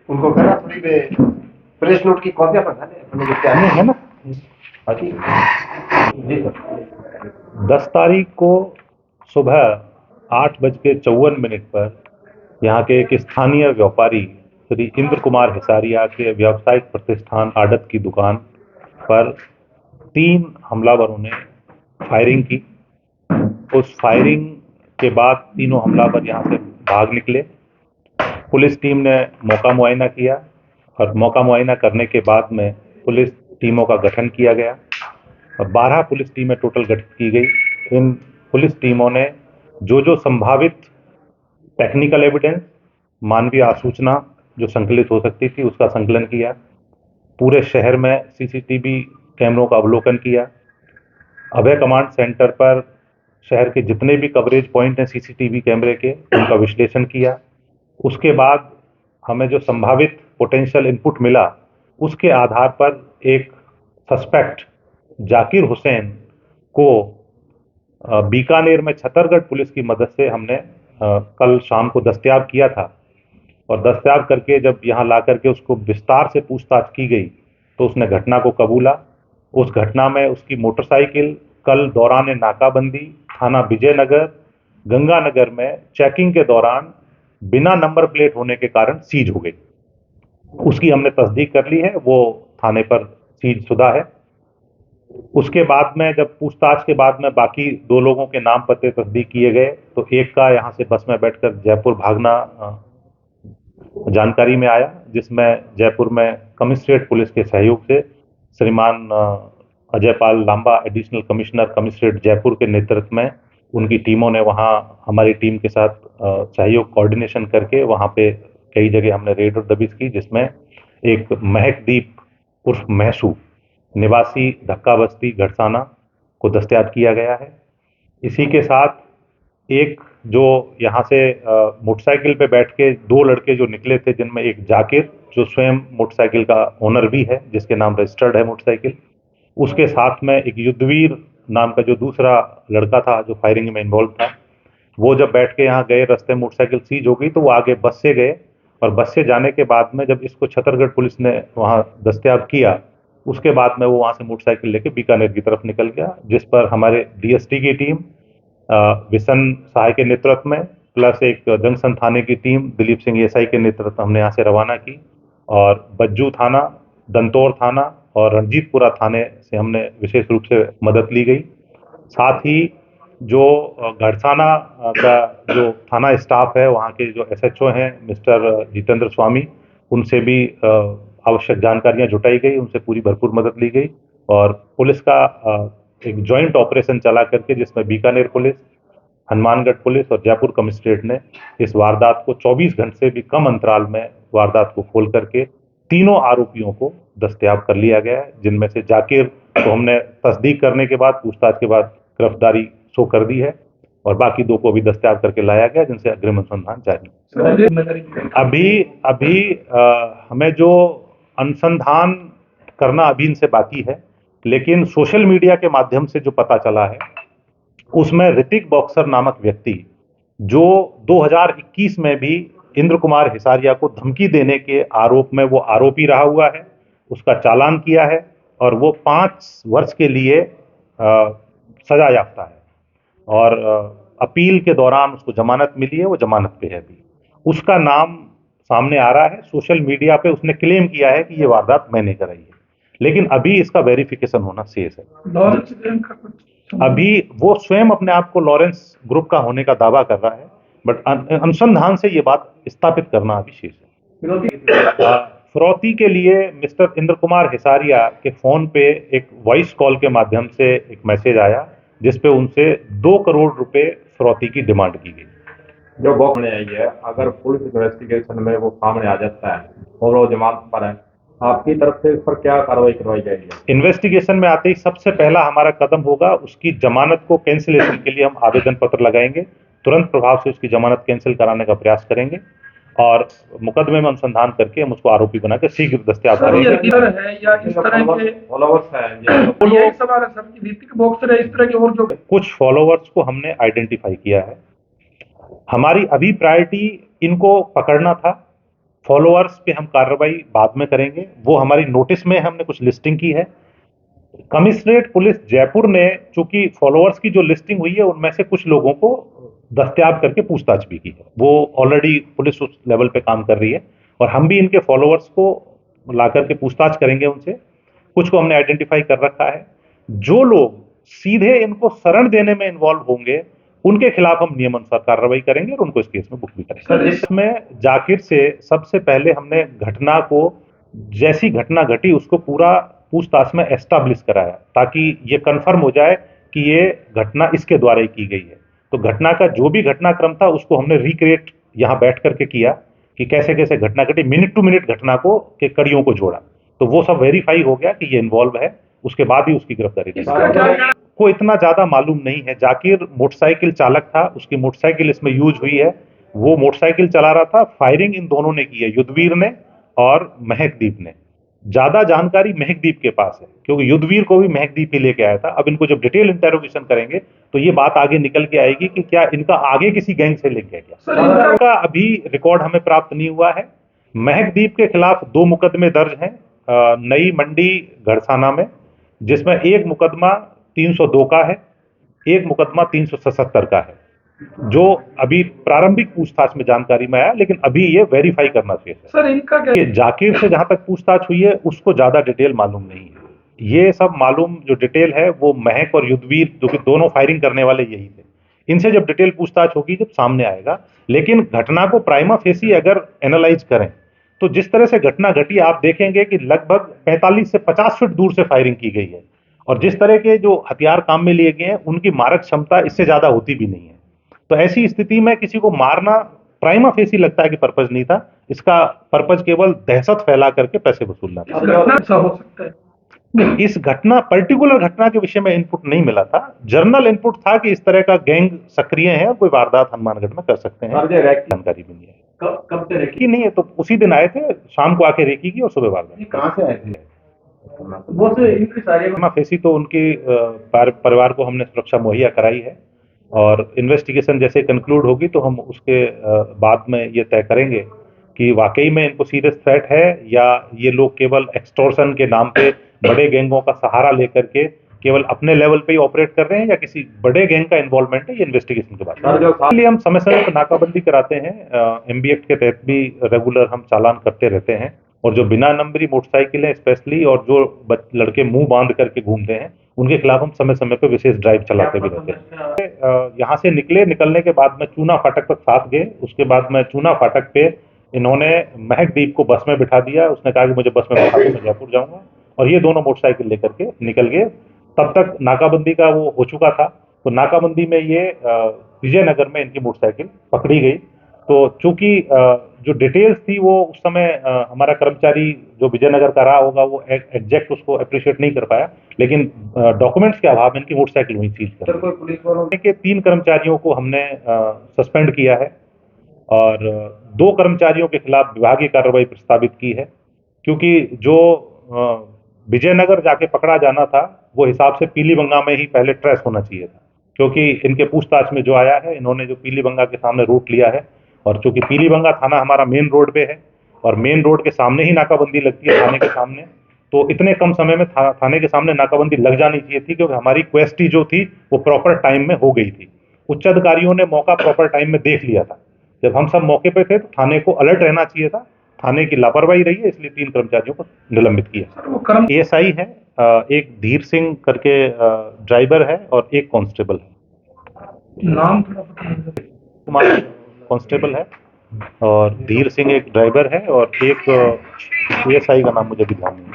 उनको कहना थोड़ी वे प्रेस नोट की कॉपियां पढ़ा ले अपने जो क्या है ना। हाँ जी जी सर। 10 तारीख को सुबह 8:54 पर यहाँ के एक स्थानीय व्यापारी श्री इंद्र कुमार हिसारिया के व्यावसायिक प्रतिष्ठान आड़त की दुकान पर 3 हमलावरों ने फायरिंग की। उस फायरिंग के बाद तीनों हमलावर यहाँ से भाग निकले। पुलिस टीम ने मौका मुआयना किया और मौका मुआयना करने के बाद में पुलिस टीमों का गठन किया गया और 12 पुलिस टीमें टोटल गठित की गई। इन पुलिस टीमों ने जो संभावित टेक्निकल एविडेंस, मानवीय आसूचना जो संकलित हो सकती थी, उसका संकलन किया। पूरे शहर में सीसीटीवी कैमरों का अवलोकन किया। अभय कमांड सेंटर पर शहर के जितने भी कवरेज पॉइंट हैं सीसीटीवी कैमरे के, उनका विश्लेषण किया। उसके बाद हमें जो संभावित पोटेंशियल इनपुट मिला, उसके आधार पर एक सस्पेक्ट जाकिर हुसैन को बीकानेर में छतरगढ़ पुलिस की मदद से हमने कल शाम को दस्तयाब किया था। और दस्तयाब करके जब यहाँ ला करके उसको विस्तार से पूछताछ की गई तो उसने घटना को कबूला। उस घटना में उसकी मोटरसाइकिल कल दौरान नाकाबंदी थाना विजयनगर गंगानगर में चेकिंग के दौरान बिना नंबर प्लेट होने के कारण सीज हो गई। उसकी हमने तस्दीक कर ली है, वो थाने पर सीज शुदा है। उसके बाद में जब पूछताछ के बाद में बाकी 2 लोगों के नाम पते तस्दीक किए गए तो एक का यहाँ से बस में बैठकर जयपुर भागना जानकारी में आया, जिसमें जयपुर में कमिश्नरेट पुलिस के सहयोग से श्रीमान Ajay Pal Lamba, additional commissioner commissionerate Jaipur के नेतृत्व में उनकी टीमों ने वहाँ हमारी टीम के साथ सहयोग कोऑर्डिनेशन करके वहाँ पे कई जगह हमने रेड और दबिश की, जिसमें एक महकदीप उर्फ महसू निवासी धक्का बस्ती गढ़साना को दस्तयाब किया गया है। इसी के साथ एक जो यहाँ से मोटरसाइकिल पे बैठ के 2 लड़के जो निकले थे, जिनमें एक जाकिर जो स्वयं मोटरसाइकिल का ओनर भी है, जिसके नाम रजिस्टर्ड है मोटरसाइकिल, उसके साथ में एक युद्धवीर नाम का जो दूसरा लड़का था जो फायरिंग में इन्वॉल्व था, वो जब बैठ के यहाँ गए, रास्ते मोटरसाइकिल सीज हो गई तो वो आगे बस से गए और बस से जाने के बाद में जब इसको छतरगढ़ पुलिस ने वहाँ दस्तयाब किया, उसके बाद में वो वहाँ से मोटरसाइकिल लेके बीकानेर की तरफ निकल गया, जिस पर हमारे डीएसटी की टीम विशन सहाय के नेतृत्व में प्लस एक जंक्शन थाने की टीम दिलीप सिंह एसआई के नेतृत्व हमने यहाँ से रवाना की और बज्जू थाना, दंतौर थाना और रणजीतपुरा थाने से हमने विशेष रूप से मदद ली गई। साथ ही जो गढ़साना का जो थाना स्टाफ है, वहाँ के जो एसएचओ हैं मिस्टर जितेंद्र स्वामी, उनसे भी आवश्यक जानकारियां जुटाई गई, उनसे पूरी भरपूर मदद ली गई और पुलिस का एक जॉइंट ऑपरेशन चला करके जिसमें बीकानेर पुलिस, हनुमानगढ़ पुलिस और जयपुर कमिश्नरेट ने इस वारदात को 24 घंटे से भी कम अंतराल में वारदात को खोल करके तीनों आरोपियों को दस्तयाब कर लिया गया है, जिनमें से जाकिर को हमने तस्दीक करने के बाद पूछताछ के बाद गिरफ्तारी शो कर दी है और बाकी 2 को भी दस्तयाब करके लाया गया, जिनसे अग्रिम अनुसंधान जारी। अभी अभी हमें जो अनुसंधान करना अभी इनसे बाकी है, लेकिन सोशल मीडिया के माध्यम से जो पता चला है उसमें ऋतिक बॉक्सर नामक व्यक्ति जो 2021 में भी इंद्र कुमार हिसारिया को धमकी देने के आरोप में वो आरोपी रहा हुआ है, उसका चालान किया है और वो 5 वर्ष के लिए सजा याफ्ता है और अपील के दौरान उसको जमानत मिली है, वो जमानत पे है अभी। उसका नाम सामने आ रहा है, सोशल मीडिया पे उसने क्लेम किया है कि ये वारदात मैंने कराई है, लेकिन अभी इसका वेरिफिकेशन होना शेष है। अभी वो स्वयं अपने आप को लॉरेंस ग्रुप का होने का दावा कर रहा है, बट अनुसंधान से ये बात स्थापित करना अभी शेष है। फिरौती के लिए मिस्टर इंद्र कुमार हिसारिया के फोन पे एक वॉइस कॉल के माध्यम से एक मैसेज आया जिसपे उनसे 2 करोड़ रुपए फिरौती की डिमांड की गई। जो बॉक्स में आई है, अगर पुलिस इन्वेस्टिगेशन में वो सामने आ जाता है और वो जमानत पर है, आपकी तरफ से इस पर क्या कार्रवाई करवाई जाएगी? इन्वेस्टिगेशन में आते ही सबसे पहला हमारा कदम होगा उसकी जमानत को कैंसिलेशन के लिए हम आवेदन पत्र लगाएंगे, तुरंत प्रभाव से उसकी जमानत कैंसिल कराने का प्रयास करेंगे और मुकदमे में अनुसंधान करके हम उसको आरोपी बनाकर शीघ्र दस्तयाब करेंगे। है या इस तरह के फॉलोवर्स हैं, यही सवाल है सर कि ऋतिक बॉक्सर है, इस तरह के और जो कुछ फॉलोवर्स को हमने आइडेंटिफाई किया है। हमारी अभी प्रायोरिटी इनको पकड़ना था। फॉलोअर्स पे हम कार्रवाई बाद में करेंगे। वो हमारी नोटिस में हमने कुछ लिस्टिंग की है। कमिश्नरेट पुलिस जयपुर ने चूंकि फॉलोअर्स की जो लिस्टिंग हुई है उनमें से कुछ लोगों को दस्तयाब करके पूछताछ भी की है। वो ऑलरेडी पुलिस उस लेवल पे काम कर रही है और हम भी इनके फॉलोअर्स को ला करके पूछताछ करेंगे उनसे। कुछ को हमने आइडेंटिफाई कर रखा है। जो लोग सीधे इनको शरण देने में इन्वॉल्व होंगे उनके खिलाफ हम नियमानुसार कार्रवाई करेंगे और उनको इस केस में बुक भी करेंगे। सर, इसमें जाकिर से सबसे पहले हमने घटना को, जैसी घटना घटी उसको पूरा पूछताछ में एस्टैब्लिश कराया ताकि ये कंफर्म हो जाए कि ये घटना इसके द्वारा ही की गई है। तो घटना का जो भी घटनाक्रम था उसको हमने रिक्रिएट यहाँ बैठ करके किया कि कैसे कैसे घटना घटी, मिनट टू मिनट घटना को के कड़ियों को जोड़ा। तो वो सब वेरीफाई हो गया कि ये इन्वॉल्व है, उसके बाद ही उसकी गिरफ्तारी को इतना ज्यादा मालूम नहीं है। जाकिर मोटरसाइकिल चालक था, उसकी मोटरसाइकिल इसमें यूज हुई है। वो मोटरसाइकिल चला रहा था, फायरिंग इन दोनों ने की है, युद्धवीर ने और महकदीप ने। ज्यादा जानकारी महकदीप के पास है क्योंकि युद्धवीर को भी महकदीप ही लेके आया था। अब इनको जब डिटेल इंटेरोगेशन करेंगे तो ये बात आगे निकल के आएगी कि क्या इनका आगे किसी गैंग से लिंक है क्या। इनका अभी रिकॉर्ड हमें प्राप्त नहीं हुआ है। महकदीप के खिलाफ 2 मुकदमे दर्ज हैं नई मंडी गढ़साना में, जिसमें एक मुकदमा 302 का है, एक मुकदमा 377 का है, जो अभी प्रारंभिक पूछताछ में जानकारी में आया, लेकिन अभी ये वेरीफाई करना चाहिए। सर इनका क्या, जाकिर से जहां तक पूछताछ हुई है उसको ज्यादा डिटेल मालूम नहीं है। ये सब मालूम जो डिटेल है वो महक और युद्धवीर, जो कि दोनों फायरिंग करने वाले यही थे, इनसे जब डिटेल पूछताछ होगी जब सामने आएगा। लेकिन घटना को प्राइमा फेसी अगर एनालाइज करें तो जिस तरह से घटना घटी आप देखेंगे कि लगभग 45 से 50 फीट दूर से फायरिंग की गई है और जिस तरह के जो हथियार काम में लिए गए हैं उनकी मारक क्षमता इससे ज्यादा होती भी नहीं है। तो ऐसी स्थिति में किसी को मारना प्राइमा फेसी लगता है कि पर्पज नहीं था, इसका पर्पज केवल दहशत फैला करके पैसे वसूलना था। ऐसा हो सकता है? इस घटना, पर्टिकुलर घटना के विषय में इनपुट नहीं मिला था। जर्नल इनपुट था कि इस तरह का गैंग सक्रिय है और कोई वारदात हनुमानगढ़ में कर सकते हैं, जानकारी भी नहीं है। कब से रेकी नहीं है तो उसी दिन आए थे, शाम को आके रेकी की और सुबह वारदात। कहां से आए थे वो? से इनकी सारी फेसी तो उनकी परिवार को हमने सुरक्षा मुहैया कराई है और इन्वेस्टिगेशन जैसे कंक्लूड होगी तो हम उसके बाद में ये तय करेंगे कि वाकई में इनको सीरियस थ्रेट है या ये लोग केवल एक्सटॉर्शन के नाम पे बड़े गैंगों का सहारा लेकर के केवल अपने लेवल पे ही ऑपरेट कर रहे हैं या किसी बड़े गैंग का इन्वॉल्वमेंट है। ये इन्वेस्टिगेशन के बाद इसलिए हम समय समय पर नाकाबंदी कराते हैं। MB एक्ट के तहत भी रेगुलर हम चालान करते रहते हैं और जो बिना नंबरी मोटरसाइकिल है स्पेशली और जो लड़के मुंह बांध करके घूमते हैं उनके खिलाफ हम समय समय पे विशेष ड्राइव चलाते भी रहते हैं। यहाँ से निकलने के बाद में चूना फाटक तक साथ गए। उसके बाद में चूना फाटक पे इन्होंने महकदीप को बस में बिठा दिया। उसने कहा कि मुझे बस में बिठा दो, मैं जयपुर जाऊंगा, और ये दोनों मोटरसाइकिल लेकर के निकल गए। तब तक नाकाबंदी का वो हो चुका था। तो नाकाबंदी में ये विजयनगर में इनकी मोटरसाइकिल पकड़ी गई। तो चूंकि जो डिटेल्स थी वो उस समय हमारा कर्मचारी जो विजयनगर का रहा होगा वो एग्जैक्ट उसको अप्रिशिएट नहीं कर पाया, लेकिन डॉक्यूमेंट्स के अभाव में इनकी मोटरसाइकिल वहीं सीज कर दी। पुलिस वालों के 3 कर्मचारियों को हमने सस्पेंड किया है और 2 कर्मचारियों के खिलाफ विभागीय कार्रवाई प्रस्तावित की है, क्योंकि जो विजयनगर जाके पकड़ा जाना था वो हिसाब से पीलीबंगा में ही पहले ट्रेस होना चाहिए था, क्योंकि इनके पूछताछ में जो आया है इन्होंने जो पीलीबंगा के सामने रूट लिया है, और चूंकि पीलीबंगा थाना हमारा मेन रोड पे है और मेन रोड के सामने ही नाकाबंदी लगती है थाने के सामने, तो इतने कम समय में थाने के सामने नाकाबंदी लग जानी चाहिए थी, क्योंकि हमारी क्वेस्टी जो थी वो प्रॉपर टाइम में हो गई थी। उच्च अधिकारियों ने मौका प्रॉपर टाइम में देख लिया था। जब हम सब मौके पे थे तो थाने को अलर्ट रहना चाहिए था, थाने की लापरवाही रही है, इसलिए 3 कर्मचारियों को निलंबित किया। ASI है, एक धीर सिंह करके ड्राइवर है और एक कांस्टेबल है। नाम कुमार कांस्टेबल है और धीर सिंह एक ड्राइवर है और एक ASI का नाम मुझे भी ध्यान नहीं है।